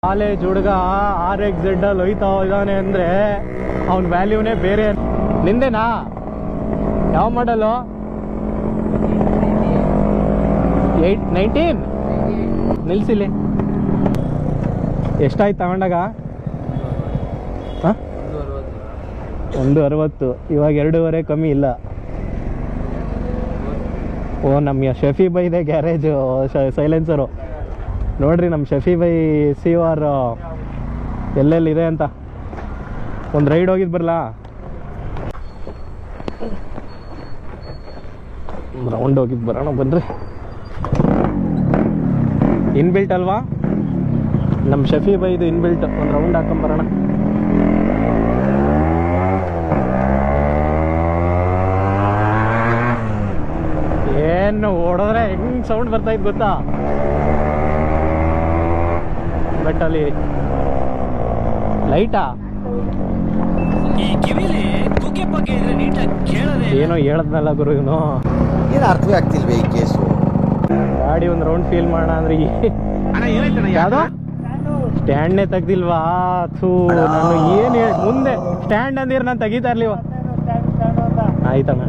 College ಹುಡುಗ RXZ ಅಲ್ಲಿ ಹೋಯ್ತಾ ಇದ್ದಾನೆ ಅಂದ್ರೆ ಅವನ ವ್ಯಾಲ್ಯೂನೇ ಬೇರೆ. ನಿಂದೇನಾ? ಯಾವ ಮಾಡಲು? 19 ನಿಲ್ಸಿಲಿ. ಎಷ್ಟಾಯ್ತು ತಗೊಂಡಾಗ? 160. ಇವಾಗ 2.5 ಕಮ್ಮಿ ಇಲ್ಲ. ಓ ನಮ್ಮ ಶಫಿ ಬೈದೆ ಗ್ಯಾರೇಜು ಸೈಲೆನ್ಸರು ನೋಡ್ರಿ. ನಮ್ಮ ಶಫಿ ಬೈ COR ಎಲ್ಲೆಲ್ಲಿದೆ ಅಂತ ಒಂದು ರೈಡ್ ಹೋಗಿದ್ದು ಬರಲಾ? ರೌಂಡ್ ಹೋಗಿದ್ದು ಬರೋಣ ಬನ್ರಿ. ಇನ್ಬಿಲ್ಟ್ ಅಲ್ವಾ ನಮ್ಮ ಶಫಿ ಬೈದು ಇನ್ಬಿಲ್ಟ್. ಒಂದು ರೌಂಡ್ ಹಾಕೊಂಬರೋಣ. ಏನು ಓಡಿದ್ರೆ ಹೆಂಗ್ ಸೌಂಡ್ ಬರ್ತಾ ಇತ್ತು ಗೊತ್ತಾ? ಬಟ್ ಅಲ್ಲಿ ಲೈಟಾ ಏನೋ ಹೇಳದ್ನಲ್ಲ ಗುರು ಇವನು. ಏನು ಅರ್ಥವೇ ಆಗ್ತಿಲ್ವೇ ಈ ಕೇಸು? ಗಾಡಿ ಒಂದು ರೌಂಡ್ ಫೀಲ್ ಮಾಡೋಣ ಅಂದ್ರೆ ಯಾವ್ದೋ ಸ್ಟ್ಯಾಂಡ್ನೇ ತೆಗ್ದಿಲ್ವಾ? ಥೂ, ನಾನು ಏನು ಹೇಳಿ ಮುಂದೆ ಸ್ಟ್ಯಾಂಡ್ ಅಂದಿರ ನಾನು ತೆಗಿತಾ ಇರ್ಲಿವ. ಆಯ್ತಣ್ಣ,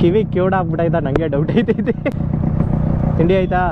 ಕಿವಿ ಕಿವುಡ ಆಗ್ಬಿಟ್ಟಾಯ್ತಾ? ನಂಗೆ ಡೌಟ್ ಐತೈತಿ. ತಿಂಡಿ ಆಯ್ತಾ?